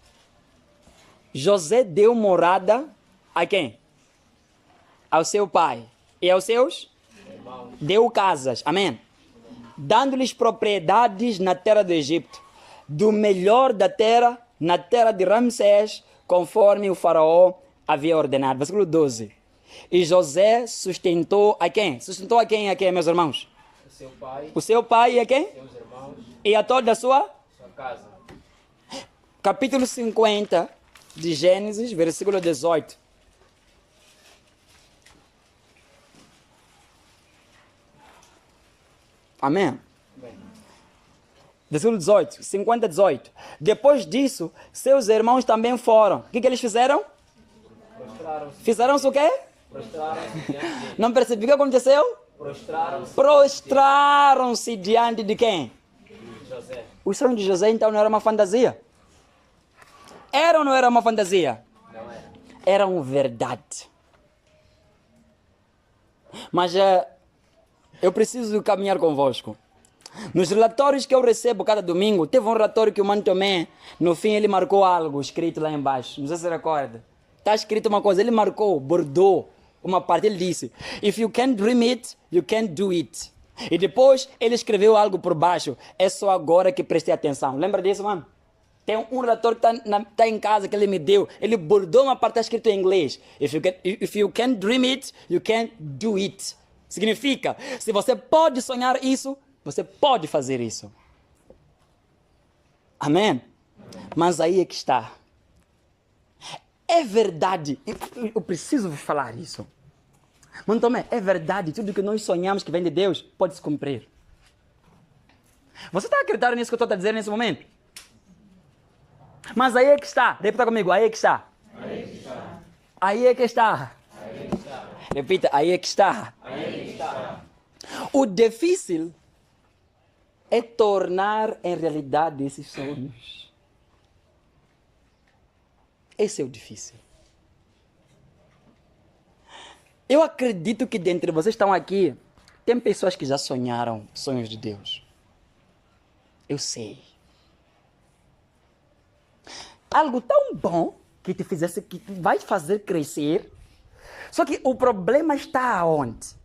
José deu morada a quem? Ao seu pai. E aos seus? Irmãos. Deu casas. Amém? Dando-lhes propriedades na terra do Egito, do melhor da terra, na terra de Ramsés, conforme o faraó havia ordenado. Versículo 12. E José sustentou a quem? Sustentou a quem, meus irmãos? O seu pai. O seu pai e a quem? Seus irmãos. E a toda a sua casa. Capítulo 50 de Gênesis, versículo 18. Amém? Versículo 18, 50, 18. Depois disso, seus irmãos também foram. O que eles fizeram? Fizeram-se o quê? Não percebi o que aconteceu? Prostraram-se diante de quem? José. O sonho de José então não era uma fantasia? Era ou não era uma fantasia? Não era. Era uma verdade. Mas eu preciso caminhar convosco. Nos relatórios que eu recebo cada domingo, teve um relatório que o Mano Tomé, no fim ele marcou algo escrito lá embaixo. Não sei se você recorda. Está escrito uma coisa, ele marcou, bordou uma parte, ele disse: If you can't dream it, you can't do it. E depois ele escreveu algo por baixo. É só agora que prestei atenção. Lembra disso, mano? Tem um relatório que está em casa que ele me deu. Ele bordou uma parte, está escrito em inglês. If you can't dream it, you can't do it. Significa, se você pode sonhar isso, você pode fazer isso. Amém? Mas aí é que está. É verdade. Eu preciso falar isso. Mano Tomé, é verdade. Tudo que nós sonhamos que vem de Deus pode se cumprir. Você está acreditando nisso que eu estou a dizer nesse momento? Mas aí é que está. Repita comigo. Aí é que está. Aí é que está. Aí é que está. Aí é que está. Repita. Aí é que está. Aí é que está. O difícil é tornar em realidade esses sonhos. Esse é o difícil. Eu acredito que dentre vocês que estão aqui, tem pessoas que já sonharam sonhos de Deus. Eu sei. Algo tão bom que te fizesse, que vai fazer crescer. Só que o problema está onde?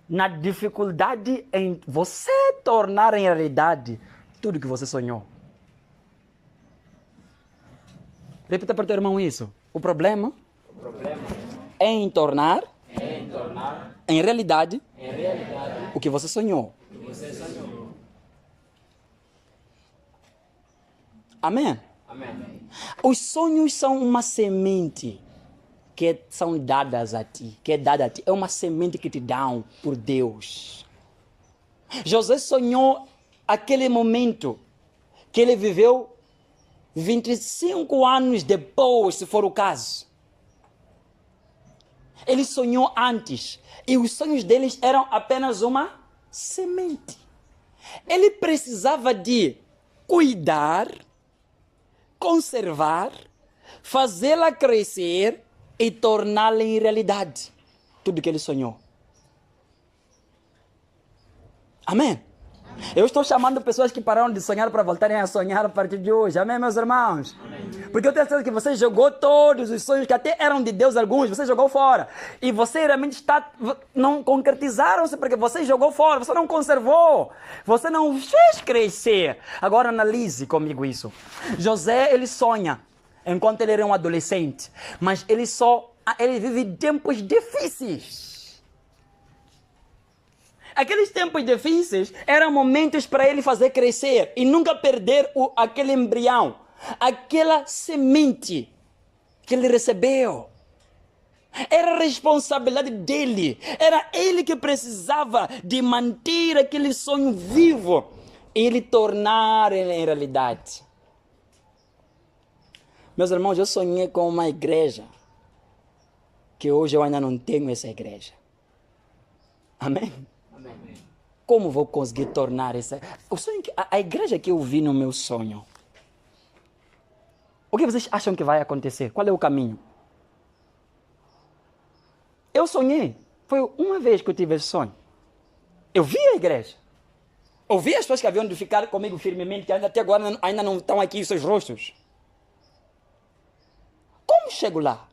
Na dificuldade em você tornar em realidade tudo que você sonhou. Repita para o teu irmão isso. O problema é em tornar em realidade o que você sonhou. Amém? Amém. Os sonhos são uma semente que são dadas a ti, que é dada a ti. É uma semente que te dão por Deus. José sonhou aquele momento que ele viveu 25 anos depois, se for o caso. Ele sonhou antes. E os sonhos deles eram apenas uma semente. Ele precisava de cuidar, conservar, fazê-la crescer e torná-la em realidade. Tudo que ele sonhou. Amém? Eu estou chamando pessoas que pararam de sonhar para voltarem a sonhar a partir de hoje. Amém, meus irmãos? Amém. Porque eu tenho certeza que você jogou todos os sonhos que até eram de Deus, alguns, você jogou fora. E você realmente não concretizaram-se porque você jogou fora, você não conservou. Você não fez crescer. Agora analise comigo isso. José, ele sonha enquanto ele era um adolescente. Mas ele vive tempos difíceis. Aqueles tempos difíceis eram momentos para ele fazer crescer e nunca perder aquele embrião, aquela semente que ele recebeu. Era a responsabilidade dele. Era ele que precisava de manter aquele sonho vivo e ele tornar em realidade. Meus irmãos, eu sonhei com uma igreja que hoje eu ainda não tenho essa igreja. Amém? Amém. Como vou conseguir tornar essa... O sonho a igreja que eu vi no meu sonho. O que vocês acham que vai acontecer? Qual é o caminho? Eu sonhei. Foi uma vez que eu tive esse sonho. Eu vi a igreja. Eu vi as pessoas que haviam de ficar comigo firmemente, que ainda até agora ainda não estão aqui os seus rostos. Como chego lá?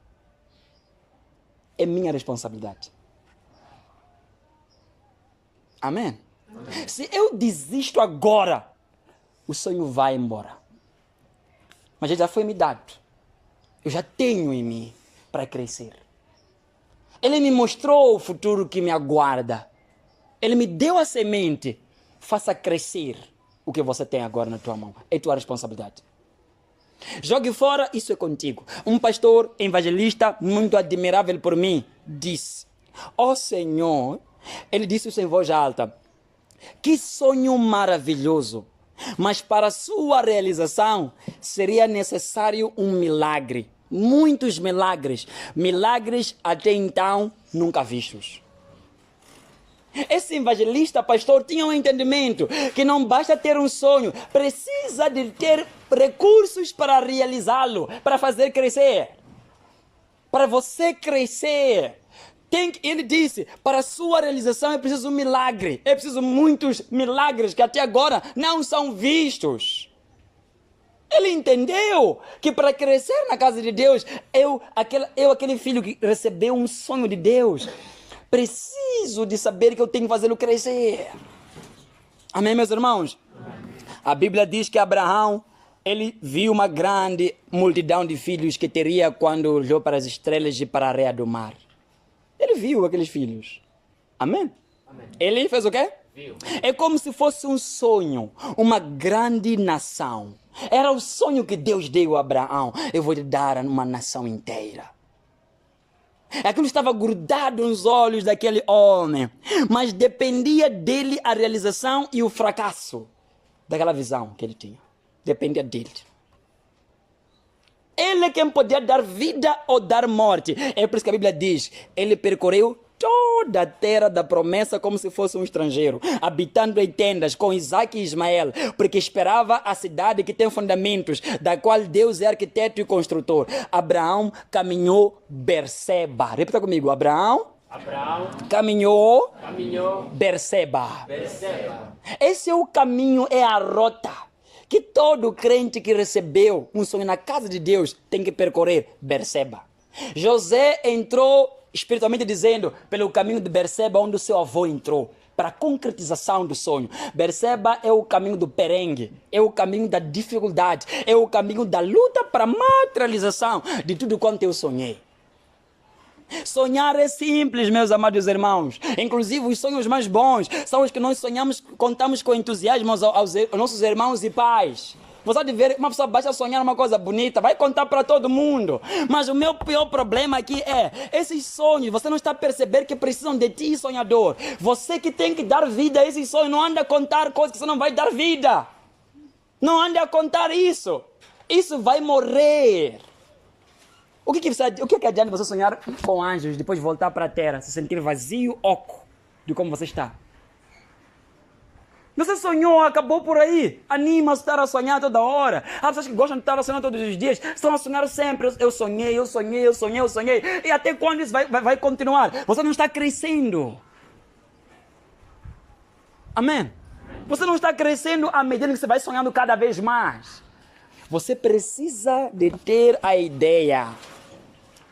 É minha responsabilidade. Amém? Amém? Se eu desisto agora, o sonho vai embora. Mas já foi me dado. Eu já tenho em mim para crescer. Ele me mostrou o futuro que me aguarda. Ele me deu a semente. Faça crescer o que você tem agora na tua mão. É tua responsabilidade. Jogue fora, isso é contigo. Um pastor evangelista muito admirável por mim disse: ó Senhor, ele disse isso em voz alta, que sonho maravilhoso, mas para sua realização seria necessário um milagre. Muitos milagres. Milagres até então nunca vistos. Esse evangelista, pastor, tinha um entendimento que não basta ter um sonho, precisa de ter recursos para realizá-lo, para fazer crescer. Para você crescer, ele disse, para sua realização é preciso um milagre. É preciso muitos milagres que até agora não são vistos. Ele entendeu que para crescer na casa de Deus, aquele filho que recebeu um sonho de Deus, preciso de saber que eu tenho que fazê-lo crescer. Amém, meus irmãos? A Bíblia diz que Abraão, ele viu uma grande multidão de filhos que teria quando olhou para as estrelas e para a areia do mar. Ele viu aqueles filhos. Amém? Amém. Ele fez o quê? Viu. É como se fosse um sonho, uma grande nação. Era o sonho que Deus deu a Abraão. Eu vou lhe dar uma nação inteira. Aquilo estava grudado nos olhos daquele homem, mas dependia dele a realização e o fracasso daquela visão que ele tinha. Dependia dele. Ele é quem podia dar vida ou dar morte. É por isso que a Bíblia diz, ele percorreu toda a terra da promessa como se fosse um estrangeiro, habitando em tendas com Isaac e Ismael, porque esperava a cidade que tem fundamentos, da qual Deus é arquiteto e construtor. Abraão caminhou Berseba. Repita comigo, Abraão caminhou Berseba. Esse é o caminho, é a rota que todo crente que recebeu um sonho na casa de Deus tem que percorrer. Berseba. José entrou, espiritualmente dizendo, pelo caminho de Berseba, onde o seu avô entrou, para a concretização do sonho. Berseba é o caminho do perengue, é o caminho da dificuldade, é o caminho da luta para a materialização de tudo quanto eu sonhei. Sonhar é simples, meus amados irmãos. Inclusive, os sonhos mais bons são os que nós sonhamos, contamos com entusiasmo aos nossos irmãos e pais. Você pode ver, uma pessoa basta sonhar uma coisa bonita, vai contar para todo mundo. Mas o meu pior problema aqui é, esses sonhos, você não está a perceber que precisam de ti, sonhador. Você que tem que dar vida a esses sonhos, não anda a contar coisas que você não vai dar vida. Não anda a contar isso. Isso vai morrer. O que adianta você sonhar com anjos, depois voltar para a terra, se sentir vazio, oco, de como você está? Você sonhou, acabou por aí. Anima-se a estar a sonhar toda hora. Há pessoas que gostam de estar a sonhar todos os dias. Estão a sonhar sempre. Eu sonhei. E até quando isso vai continuar? Você não está crescendo. Amém? Você não está crescendo à medida que você vai sonhando cada vez mais. Você precisa de ter a ideia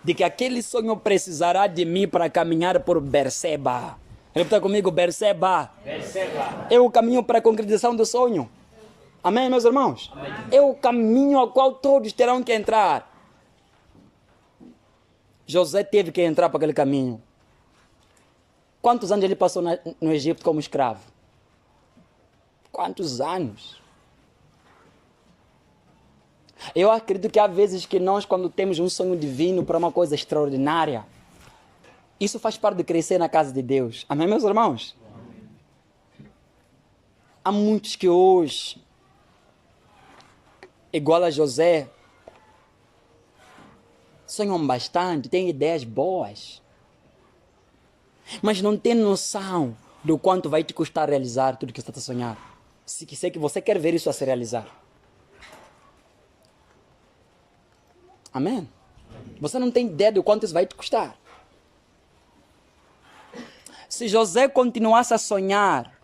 de que aquele sonho precisará de mim para caminhar por Berseba. Repita comigo, Berseba. É o caminho para a concretização do sonho. Amém, meus irmãos? Amém. É o caminho ao qual todos terão que entrar. José teve que entrar para aquele caminho. Quantos anos ele passou no Egito como escravo? Quantos anos? Eu acredito que há vezes que nós, quando temos um sonho divino para uma coisa extraordinária, isso faz parte de crescer na casa de Deus. Amém, meus irmãos? Há muitos que hoje, igual a José, sonham bastante, têm ideias boas, mas não têm noção do quanto vai te custar realizar tudo que você está a sonhar. Se quiser que você quer ver isso a se realizar. Amém? Você não tem ideia do quanto isso vai te custar. Se José continuasse a sonhar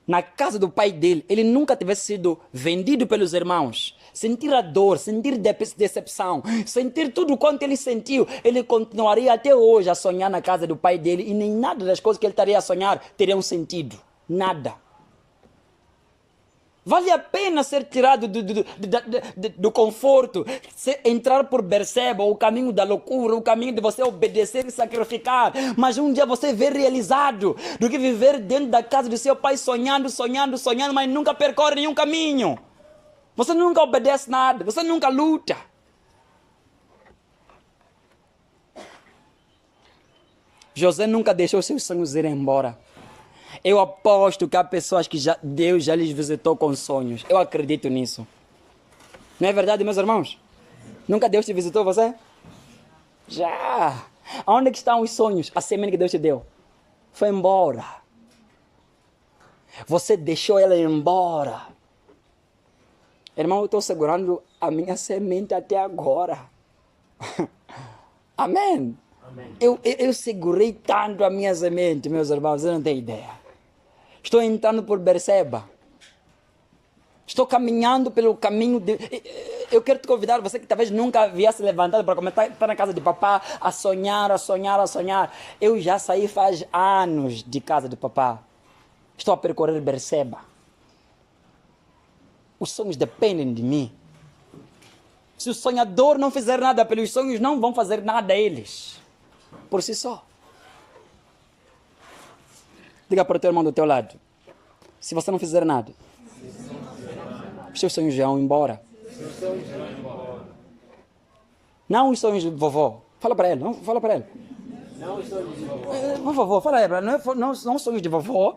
na casa do pai dele, ele nunca tivesse sido vendido pelos irmãos, sentir a dor, sentir decepção, sentir tudo quanto ele sentiu, ele continuaria até hoje a sonhar na casa do pai dele e nem nada das coisas que ele estaria a sonhar teria um sentido. Nada. Vale a pena ser tirado do conforto, entrar por Berseba, o caminho da loucura, o caminho de você obedecer e sacrificar, mas um dia você ver realizado, do que viver dentro da casa do seu pai sonhando, mas nunca percorre nenhum caminho. Você nunca obedece nada, você nunca luta. José nunca deixou seus sonhos ir embora. Eu aposto que há pessoas que Deus já lhes visitou com sonhos. Eu acredito nisso. Não é verdade, meus irmãos? Nunca Deus te visitou você? Já. Onde que estão os sonhos? A semente que Deus te deu. Foi embora. Você deixou ela ir embora. Irmão, eu estou segurando a minha semente até agora. Amém? Amém. Eu segurei tanto a minha semente, meus irmãos, você não tem ideia. Estou entrando por Berseba. Estou caminhando pelo caminho de... Eu quero te convidar, você que talvez nunca havia se levantado para começar a estar na casa de papá, a sonhar. Eu já saí faz anos de casa de papá. Estou a percorrer Berseba. Os sonhos dependem de mim. Se o sonhador não fizer nada pelos sonhos, não vão fazer nada eles. Por si só. Diga para o teu irmão do teu lado. Se você não fizer nada, os seus sonhos já vão embora. Não os sonhos de vovó. Fala para ele. Fala para ele. Não os sonhos de vovó. Vovó, fala para ele. Não sonhos de vovó.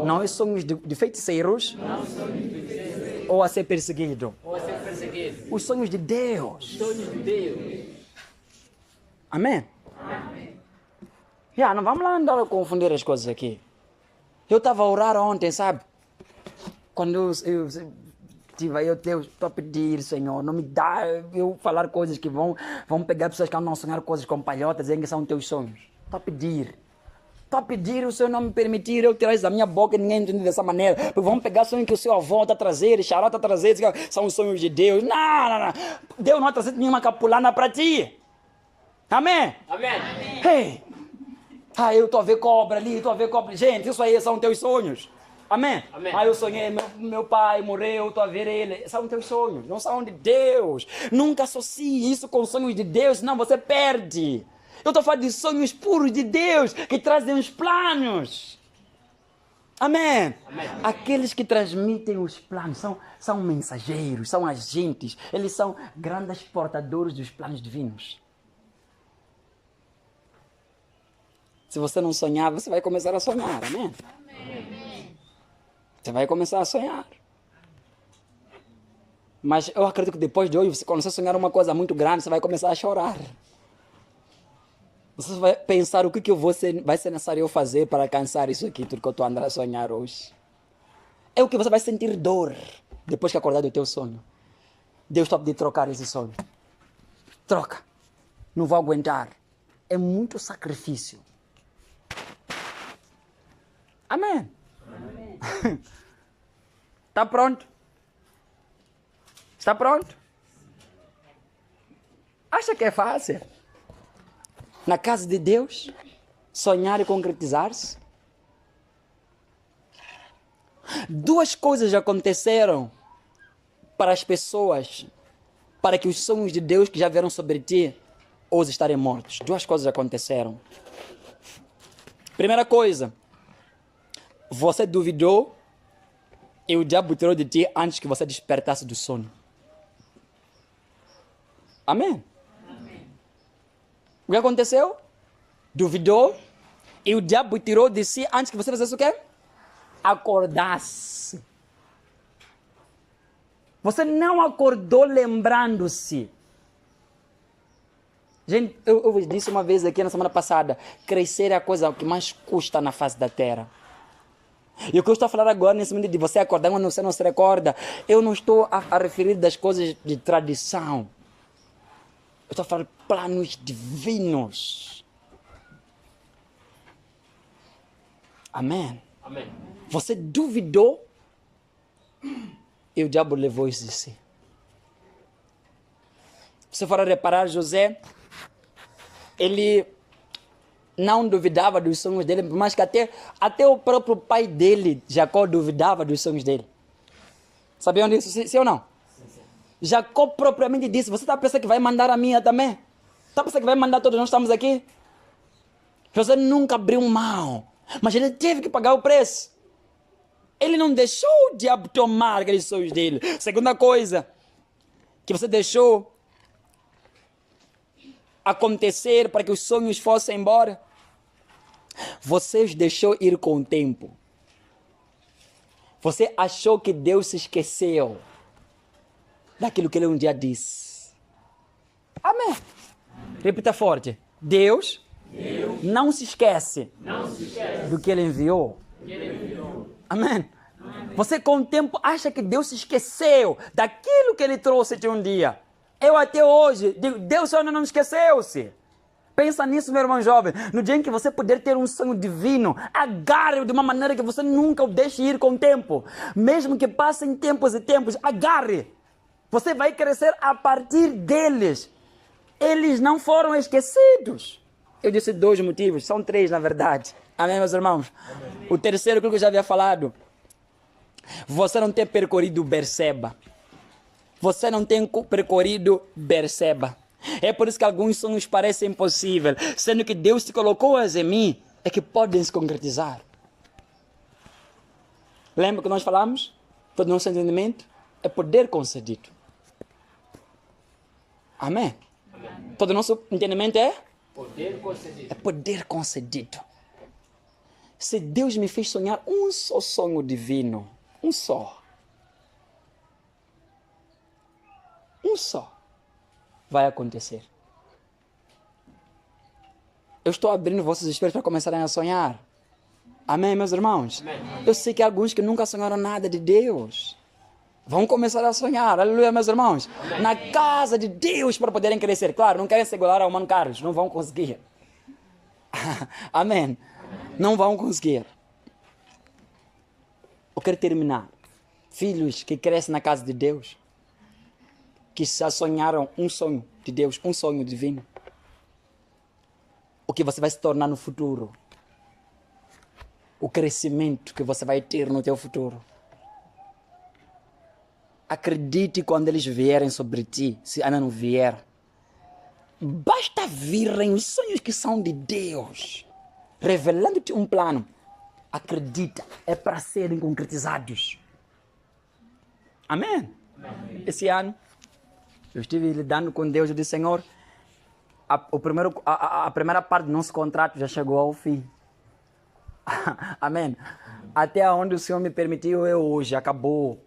Não os sonhos de feiticeiros. Ou a ser perseguido. Os sonhos de Deus. Amém? Não vamos lá andar a confundir as coisas aqui. Eu estava a orar ontem, sabe? Quando eu estou a pedir, Senhor, não me dá eu falar coisas que vão pegar pessoas que andam a sonhar coisas com palhotas, dizendo que são teus sonhos. Estou a pedir, o Senhor não me permitir eu tirar isso da minha boca e ninguém entender dessa maneira. Porque vão pegar sonhos que o seu avô está a trazer, Xará está a trazer, são os sonhos de Deus. Não. Deus não vai trazer nenhuma capulana para ti. Amém? Amém. Hey. Eu estou a ver cobra ali, Gente, isso aí são teus sonhos. Amém? Amém. Eu sonhei, meu pai morreu, estou a ver ele. São teus sonhos, não são de Deus. Nunca associe isso com sonhos de Deus, senão você perde. Eu estou falando de sonhos puros de Deus, que trazem os planos. Amém? Amém. Aqueles que transmitem os planos são mensageiros, são agentes. Eles são grandes portadores dos planos divinos. Se você não sonhar, você vai começar a sonhar, amém? Amém. Você vai começar a sonhar. Mas eu acredito que depois de hoje, quando você sonhar uma coisa muito grande, você vai começar a chorar. Você vai pensar o que vai ser necessário eu fazer para alcançar isso aqui, tudo que eu estou andando a sonhar hoje. É o que você vai sentir dor depois que acordar do teu sonho. Deus está a pedir trocar esse sonho. Troca. Não vou aguentar. É muito sacrifício. Amém. Está pronto? Está pronto? Acha que é fácil? Na casa de Deus, sonhar e concretizar-se? Duas coisas aconteceram para as pessoas, para que os sonhos de Deus que já vieram sobre ti ou estarem mortos. Duas coisas aconteceram. Primeira coisa, você duvidou e o diabo tirou de ti antes que você despertasse do sono. Amém? O que aconteceu? Duvidou e o diabo tirou de si antes que você fizesse o quê? Acordasse. Você não acordou lembrando-se. Gente, eu vos disse uma vez aqui na semana passada, crescer é a coisa que mais custa na face da terra. E o que eu estou a falar agora, nesse momento de você acordar quando você não se recorda, eu não estou a referir das coisas de tradição. Eu estou a falar de planos divinos. Amém? Amém. Você duvidou e o diabo levou isso de si. Se for a reparar, José, ele não duvidava dos sonhos dele, mas que até o próprio pai dele, Jacó, duvidava dos sonhos dele. Sabiam disso? Sim ou não? Sim. Jacó propriamente disse, você está pensando que vai mandar a minha também? Está pensando que vai mandar todos nós estamos aqui? José nunca abriu mão, mas ele teve que pagar o preço. Ele não deixou o diabo tomar aqueles sonhos dele. Segunda coisa, que você deixou acontecer para que os sonhos fossem embora, você os deixou ir com o tempo. Você achou que Deus se esqueceu daquilo que ele um dia disse. Amém. Repita forte. Deus não se esquece do que ele enviou. Amém. Você com o tempo acha que Deus se esqueceu daquilo que ele trouxe de um dia. Eu até hoje digo, Deus ainda não esqueceu-se. Pensa nisso, meu irmão jovem. No dia em que você puder ter um sonho divino, agarre-o de uma maneira que você nunca o deixe ir com o tempo. Mesmo que passem tempos e tempos, agarre. Você vai crescer a partir deles. Eles não foram esquecidos. Eu disse 2 motivos, são 3 na verdade. Amém, meus irmãos? Amém. O terceiro, que eu já havia falado. Você não tem percorrido Berseba. Você não tem percorrido Berseba. É por isso que alguns sonhos parecem impossíveis, sendo que Deus te colocou-as em mim, é que podem se concretizar. Lembra que nós falamos? Todo nosso entendimento é poder concedido. Amém? Amém. Todo nosso entendimento é? Poder concedido. É poder concedido. Se Deus me fez sonhar um só sonho divino, um só, vai acontecer. Eu estou abrindo vossos espíritos para começarem a sonhar. Amém, meus irmãos? Amém. Eu sei que há alguns que nunca sonharam nada de Deus vão começar a sonhar, aleluia, meus irmãos. Amém. Na casa de Deus para poderem crescer. Claro, não querem segurar ao mano Carlos, não vão conseguir. Amém. Não vão conseguir. Eu quero terminar. Filhos que crescem na casa de Deus, que já sonharam um sonho de Deus, um sonho divino. O que você vai se tornar no futuro. O crescimento que você vai ter no teu futuro. Acredite quando eles vierem sobre ti, se ainda não vier. Basta virem os sonhos que são de Deus, revelando-te um plano. Acredita, é para serem concretizados. Amém? Amém. Esse ano, eu estive lidando com Deus e disse, Senhor, a primeira parte do nosso contrato já chegou ao fim. Amém? Até onde o Senhor me permitiu, eu hoje, acabou.